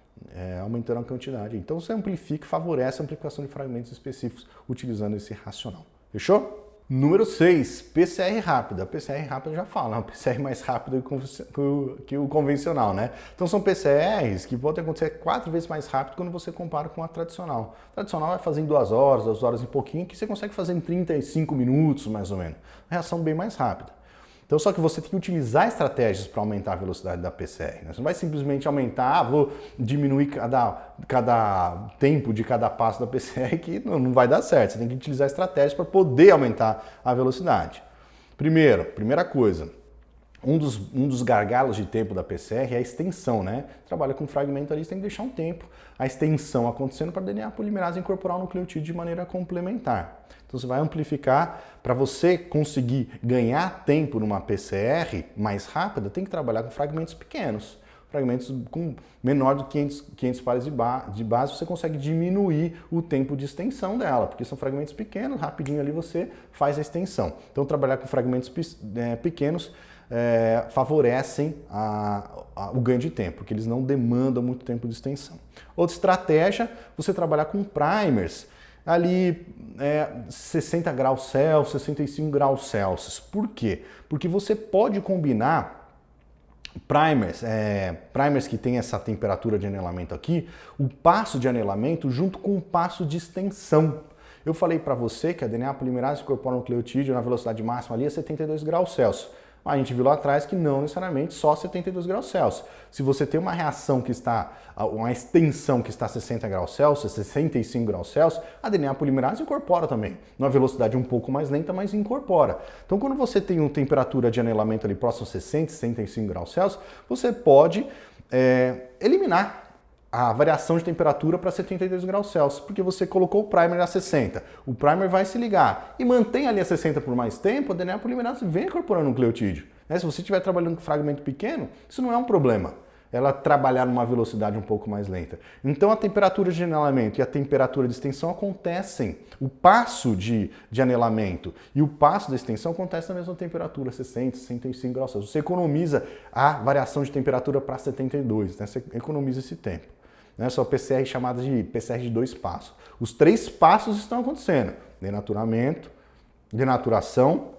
[SPEAKER 1] aumentando a quantidade. Então você amplifica e favorece a amplificação de fragmentos específicos utilizando esse racional. Fechou? Número 6, PCR rápida. A PCR rápida já fala, é uma PCR mais rápida que o convencional, né? Então são PCRs que podem acontecer 4 vezes mais rápido quando você compara com a tradicional. A tradicional vai fazer em 2 horas e pouquinho, que você consegue fazer em 35 minutos, mais ou menos. Uma reação bem mais rápida. Então, só que você tem que utilizar estratégias para aumentar a velocidade da PCR. Né? Você não vai simplesmente aumentar, vou diminuir cada tempo de cada passo da PCR, que não vai dar certo. Você tem que utilizar estratégias para poder aumentar a velocidade. Primeira coisa, um dos gargalos de tempo da PCR é a extensão, né? Trabalha com fragmento ali, você tem que deixar um tempo, a extensão acontecendo para a DNA polimerase incorporar o nucleotídeo de maneira complementar. Então você vai amplificar, para você conseguir ganhar tempo numa PCR mais rápida, tem que trabalhar com fragmentos pequenos. Fragmentos com menor do que 500 pares de base, você consegue diminuir o tempo de extensão dela, porque são fragmentos pequenos, rapidinho ali você faz a extensão. Então trabalhar com fragmentos pequenos favorecem o ganho de tempo, porque eles não demandam muito tempo de extensão. Outra estratégia, você trabalhar com primers, ali 60 graus Celsius, 65 graus Celsius. Por quê? Porque você pode combinar primers que tem essa temperatura de anelamento aqui, o passo de anelamento junto com o passo de extensão. Eu falei para você que a DNA polimerase incorpora o nucleotídeo na velocidade máxima ali a 72 graus Celsius. A gente viu lá atrás que não necessariamente só 72 graus Celsius. Se você tem uma reação que está, uma extensão que está a 60 graus Celsius, 65 graus Celsius, a DNA polimerase incorpora também. Numa velocidade um pouco mais lenta, mas incorpora. Então, quando você tem uma temperatura de anelamento ali próximo a 60, 65 graus Celsius, você pode eliminar a variação de temperatura para 72 graus Celsius, porque você colocou o primer a 60. O primer vai se ligar e mantém ali a 60 por mais tempo, a DNA polimerase vem incorporando o nucleotídeo. Se você estiver trabalhando com fragmento pequeno, isso não é um problema. Ela trabalhar numa velocidade um pouco mais lenta. Então a temperatura de anelamento e a temperatura de extensão acontecem. O passo de anelamento e o passo da extensão acontece na mesma temperatura, 60, 65 graus Celsius. Você economiza a variação de temperatura para 72, né? Você economiza esse tempo. São PCR chamadas de PCR de 2 passos. Os 3 passos estão acontecendo: denaturamento, denaturação,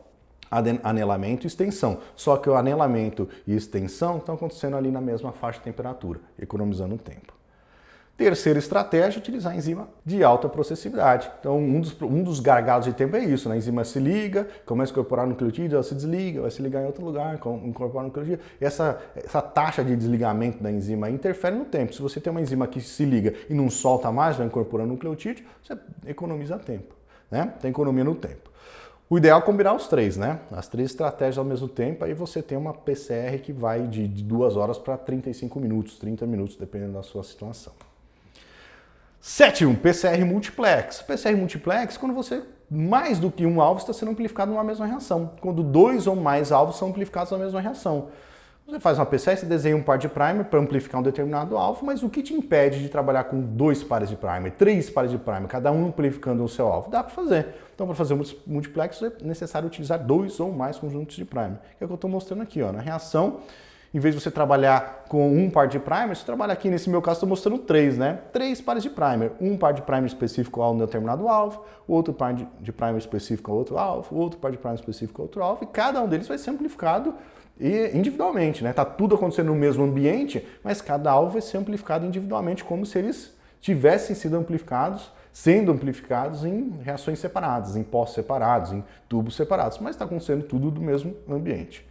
[SPEAKER 1] anelamento e extensão. Só que o anelamento e extensão estão acontecendo ali na mesma faixa de temperatura, economizando tempo. Terceira estratégia, utilizar a enzima de alta processividade. Então, um dos gargalos de tempo é isso, né? A enzima se liga, começa a incorporar nucleotídeo, ela se desliga, vai se ligar em outro lugar, incorpora nucleotídeo. Essa taxa de desligamento da enzima interfere no tempo. Se você tem uma enzima que se liga e não solta mais, vai incorporando nucleotídeo, você economiza tempo, né? Tem economia no tempo. O ideal é combinar os 3, né? As 3 estratégias ao mesmo tempo, aí você tem uma PCR que vai de 2 horas para 35 minutos, 30 minutos, dependendo da sua situação. Sétimo, PCR multiplex. PCR multiplex, quando você, mais do que um alvo está sendo amplificado numa mesma reação. Quando 2 ou mais alvos são amplificados na mesma reação. Você faz uma PCR, você desenha um par de primer para amplificar um determinado alvo, mas o que te impede de trabalhar com 2 pares de primer, 3 pares de primer, cada um amplificando o seu alvo? Dá para fazer. Então, para fazer multiplex, é necessário utilizar 2 ou mais conjuntos de primer. Que é o que eu estou mostrando aqui, ó, na reação. Em vez de você trabalhar com um par de primer, você trabalha aqui, nesse meu caso, estou mostrando 3, né? 3 pares de primer. Um par de primer específico a um determinado alvo, outro par de primer específico a outro alvo, outro par de primer específico a outro alvo, e cada um deles vai ser amplificado individualmente, né? Tá tudo acontecendo no mesmo ambiente, mas cada alvo vai ser amplificado individualmente, como se eles tivessem sido amplificados, sendo amplificados em reações separadas, em poços separados, em tubos separados, mas está acontecendo tudo do mesmo ambiente.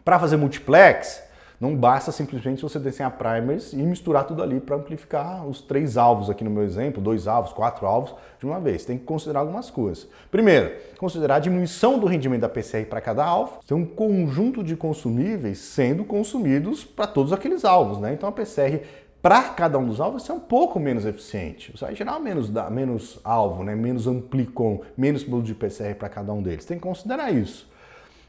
[SPEAKER 1] Para fazer multiplex, não basta simplesmente você desenhar primers e misturar tudo ali para amplificar os 3 alvos aqui no meu exemplo, 2 alvos, 4 alvos de uma vez. Tem que considerar algumas coisas. Primeiro, considerar a diminuição do rendimento da PCR para cada alvo. Tem um conjunto de consumíveis sendo consumidos para todos aqueles alvos, né? Então a PCR para cada um dos alvos vai ser um pouco menos eficiente. Você vai gerar menos alvo, né? Menos amplicon, menos produto de PCR para cada um deles. Tem que considerar isso.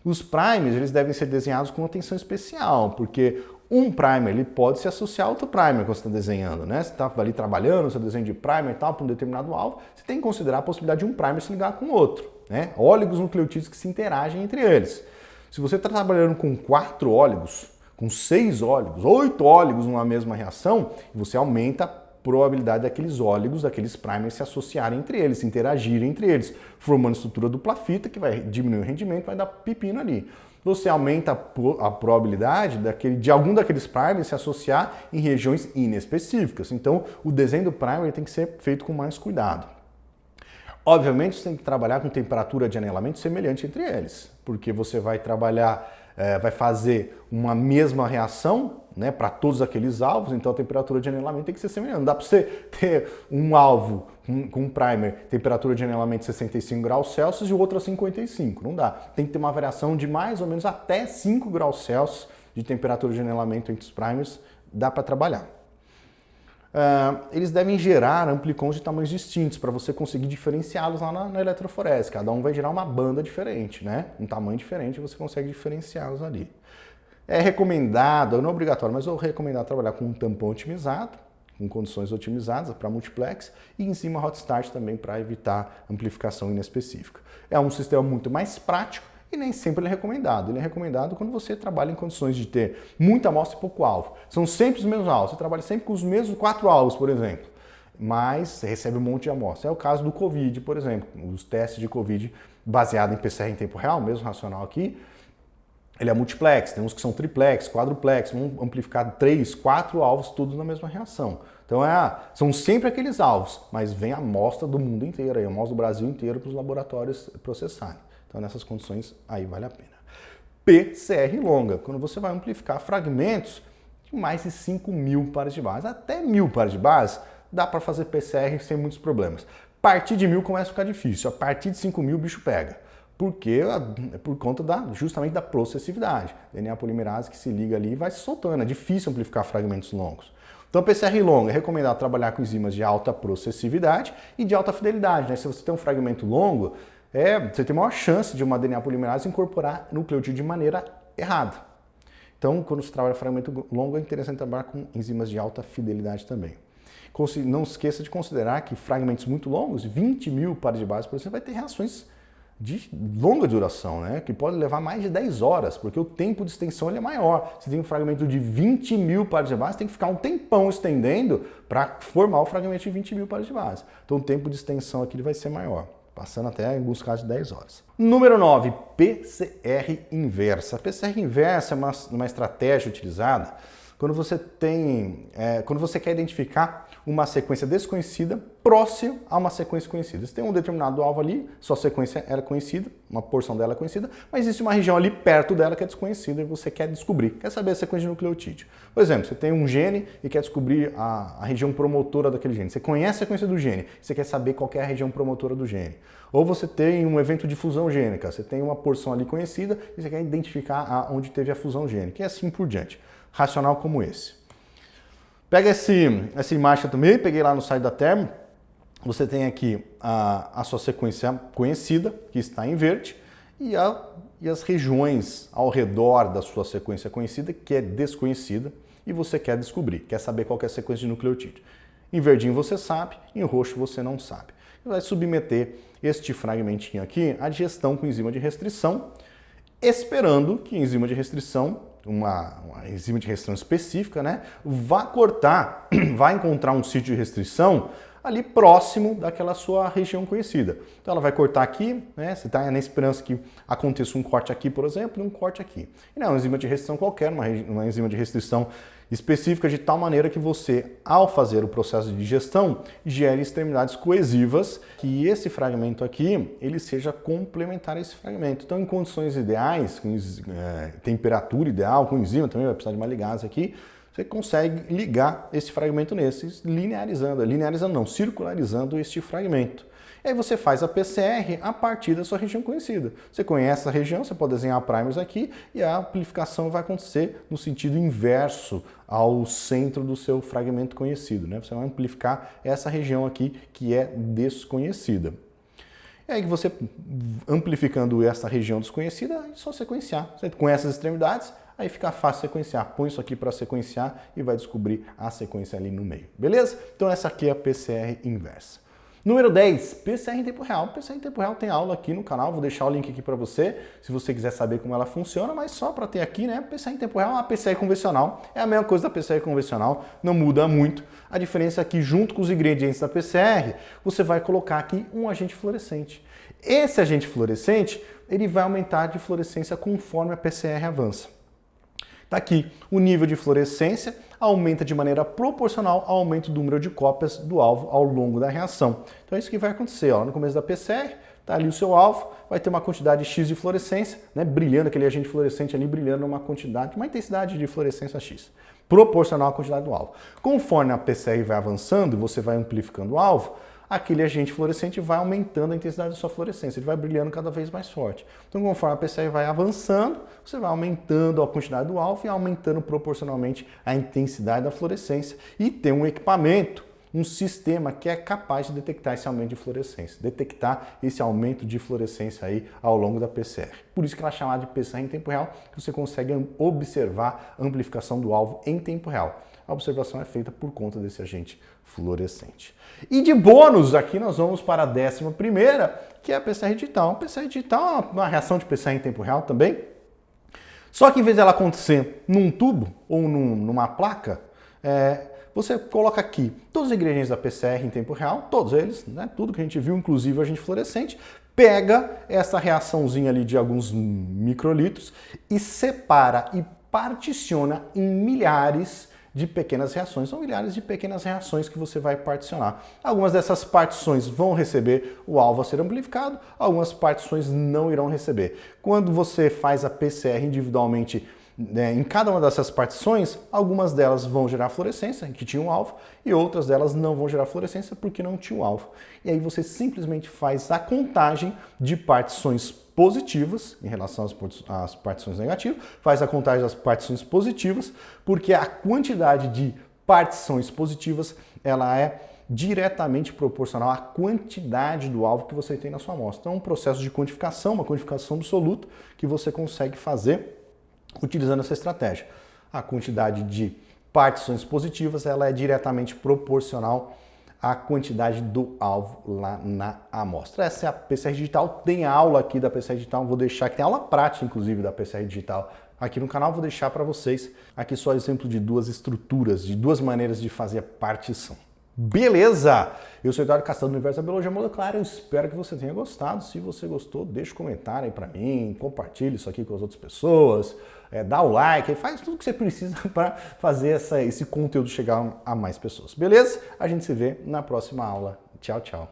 [SPEAKER 1] Os primers, eles devem ser desenhados com atenção especial, porque um primer ele pode se associar a outro primer quando você está desenhando, né? Você está ali trabalhando, seu desenho de primer e tal, para um determinado alvo, você tem que considerar a possibilidade de um primer se ligar com o outro, né? Óligos nucleotídeos que se interagem entre eles. Se você está trabalhando com 4 óligos, com 6 óligos, 8 óligos numa mesma reação, você aumenta a probabilidade daqueles óligos, daqueles primers se associarem entre eles, se interagirem entre eles, formando estrutura dupla fita, que vai diminuir o rendimento, vai dar pepino ali. Você aumenta a probabilidade de algum daqueles primers se associar em regiões inespecíficas. Então, o desenho do primer tem que ser feito com mais cuidado. Obviamente, você tem que trabalhar com temperatura de anelamento semelhante entre eles, porque você vai trabalhar, vai fazer uma mesma reação, né, para todos aqueles alvos, então a temperatura de anelamento tem que ser semelhante. Não dá para você ter um alvo com um primer, temperatura de anelamento 65 graus Celsius e o outro a 55, não dá. Tem que ter uma variação de mais ou menos até 5 graus Celsius de temperatura de anelamento entre os primers, dá para trabalhar. Eles devem gerar amplicons de tamanhos distintos para você conseguir diferenciá-los lá na eletroforese. Cada um vai gerar uma banda diferente, né? Um tamanho diferente, você consegue diferenciá-los ali. É recomendado, não é obrigatório, mas eu recomendo trabalhar com um tampão otimizado, com condições otimizadas para multiplex e enzima hot start também para evitar amplificação inespecífica. É um sistema muito mais prático e nem sempre ele é recomendado. Ele é recomendado quando você trabalha em condições de ter muita amostra e pouco alvo. São sempre os mesmos alvos, você trabalha sempre com os mesmos 4 alvos, por exemplo, mas você recebe um monte de amostra. É o caso do Covid, por exemplo, os testes de Covid baseado em PCR em tempo real, mesmo racional aqui. Ele é multiplex, tem uns que são triplex, quadruplex, vão amplificar 3, 4 alvos, tudo na mesma reação. Então são sempre aqueles alvos, mas vem a amostra do mundo inteiro, a amostra do Brasil inteiro para os laboratórios processarem. Então nessas condições aí vale a pena. PCR longa, quando você vai amplificar fragmentos de mais de 5.000 pares de bases. Até 1.000 pares de bases dá para fazer PCR sem muitos problemas. A partir de 1.000 começa a ficar difícil, a partir de 5.000 o bicho pega. Porque é por conta justamente da processividade. DNA polimerase que se liga ali e vai se soltando. É difícil amplificar fragmentos longos. Então, PCR longa é recomendado trabalhar com enzimas de alta processividade e de alta fidelidade. Né? Se você tem um fragmento longo, você tem maior chance de uma DNA polimerase incorporar nucleotídeo de maneira errada. Então, quando você trabalha fragmento longo, é interessante trabalhar com enzimas de alta fidelidade também. Não esqueça de considerar que fragmentos muito longos, 20.000 pares de bases, por exemplo, vai ter reações de longa duração, né? Que pode levar mais de 10 horas, porque o tempo de extensão ele é maior. Se tem um fragmento de 20.000 pares de base, tem que ficar um tempão estendendo para formar o fragmento de 20.000 pares de base. Então o tempo de extensão aqui ele vai ser maior, passando até, em alguns casos, de 10 horas. Número 9, PCR inversa. A PCR inversa é uma estratégia utilizada quando você quer identificar uma sequência desconhecida próxima a uma sequência conhecida. Você tem um determinado alvo ali, sua sequência é conhecida, uma porção dela é conhecida, mas existe uma região ali perto dela que é desconhecida e você quer descobrir, quer saber a sequência de nucleotídeo. Por exemplo, você tem um gene e quer descobrir a região promotora daquele gene. Você conhece a sequência do gene, você quer saber qual é a região promotora do gene. Ou você tem um evento de fusão gênica, você tem uma porção ali conhecida e você quer identificar onde teve a fusão gênica, e assim por diante. Racional como esse. Pega essa imagem também, peguei lá no site da Thermo. Você tem aqui a sua sequência conhecida, que está em verde, e as regiões ao redor da sua sequência conhecida, que é desconhecida, e você quer descobrir, quer saber qual que é a sequência de nucleotídeo. Em verdinho você sabe, em roxo você não sabe. Você vai submeter este fragmentinho aqui à digestão com enzima de restrição, esperando que a enzima de restrição, uma enzima de restrição específica, né, vai encontrar um sítio de restrição ali próximo daquela sua região conhecida. Então ela vai cortar aqui, né, você está na esperança que aconteça um corte aqui, por exemplo, e um corte aqui. E não é uma enzima de restrição qualquer, uma enzima de restrição específica de tal maneira que você, ao fazer o processo de digestão, gere extremidades coesivas, que esse fragmento aqui, ele seja complementar a esse fragmento. Então, em condições ideais, com temperatura ideal, com enzima também, vai precisar de uma ligase aqui, você consegue ligar esse fragmento nesse, circularizando este fragmento. E aí você faz a PCR a partir da sua região conhecida. Você conhece a região, você pode desenhar primers aqui e a amplificação vai acontecer no sentido inverso ao centro do seu fragmento conhecido, né? Você vai amplificar essa região aqui que é desconhecida. E aí você, amplificando essa região desconhecida, é só sequenciar. Você conhece as extremidades, aí fica fácil sequenciar. Põe isso aqui para sequenciar e vai descobrir a sequência ali no meio. Beleza? Então essa aqui é a PCR inversa. Número 10, PCR em tempo real. PCR em tempo real tem aula aqui no canal, vou deixar o link aqui para você, se você quiser saber como ela funciona, mas só para ter aqui, né? PCR em tempo real, a PCR convencional é a mesma coisa da PCR convencional, não muda muito. A diferença é que junto com os ingredientes da PCR, você vai colocar aqui um agente fluorescente. Esse agente fluorescente, ele vai aumentar de fluorescência conforme a PCR avança. Está aqui, o nível de fluorescência aumenta de maneira proporcional ao aumento do número de cópias do alvo ao longo da reação. Então é isso que vai acontecer. Ó. No começo da PCR, está ali o seu alvo, vai ter uma quantidade X de fluorescência, né, brilhando, aquele agente fluorescente ali brilhando uma quantidade, uma intensidade de fluorescência X, proporcional à quantidade do alvo. Conforme a PCR vai avançando e você vai amplificando o alvo, aquele agente fluorescente vai aumentando a intensidade da sua fluorescência, ele vai brilhando cada vez mais forte. Então, conforme a PCR vai avançando, você vai aumentando a quantidade do alvo e aumentando proporcionalmente a intensidade da fluorescência. E tem um equipamento, um sistema que é capaz de detectar esse aumento de fluorescência, detectar esse aumento de fluorescência aí ao longo da PCR. Por isso que ela é chamada de PCR em tempo real, que você consegue observar a amplificação do alvo em tempo real. A observação é feita por conta desse agente fluorescente. E de bônus, aqui nós vamos para a 11ª, que é a PCR digital. A PCR digital é uma reação de PCR em tempo real também, só que em vez dela acontecer num tubo ou numa placa, você coloca aqui todos os ingredientes da PCR em tempo real, todos eles, né, tudo que a gente viu, inclusive o agente fluorescente, pega essa reaçãozinha ali de alguns microlitros e separa e particiona em milhares de pequenas reações, são milhares de pequenas reações que você vai particionar. Algumas dessas partições vão receber o alvo a ser amplificado, algumas partições não irão receber. Quando você faz a PCR individualmente, em cada uma dessas partições, algumas delas vão gerar fluorescência, que tinha um alvo, e outras delas não vão gerar fluorescência porque não tinha um alvo. E aí você simplesmente faz a contagem de partições positivas em relação às partições negativas, faz a contagem das partições positivas, porque a quantidade de partições positivas ela é diretamente proporcional à quantidade do alvo que você tem na sua amostra. Então é um processo de quantificação, uma quantificação absoluta que você consegue fazer utilizando essa estratégia. A quantidade de partições positivas ela é diretamente proporcional à quantidade do alvo lá na amostra. Essa é a PCR digital, tem aula aqui da PCR digital, vou deixar aqui, tem aula prática inclusive da PCR digital aqui no canal, vou deixar para vocês aqui só exemplo de duas estruturas, de duas maneiras de fazer a partição. Beleza? Eu sou o Eduardo Castanho do Universo da Biologia Molecular, eu espero que você tenha gostado. Se você gostou, deixa um comentário aí pra mim, compartilhe isso aqui com as outras pessoas, dá o like, faz tudo que você precisa para fazer esse conteúdo chegar a mais pessoas. Beleza? A gente se vê na próxima aula. Tchau, tchau.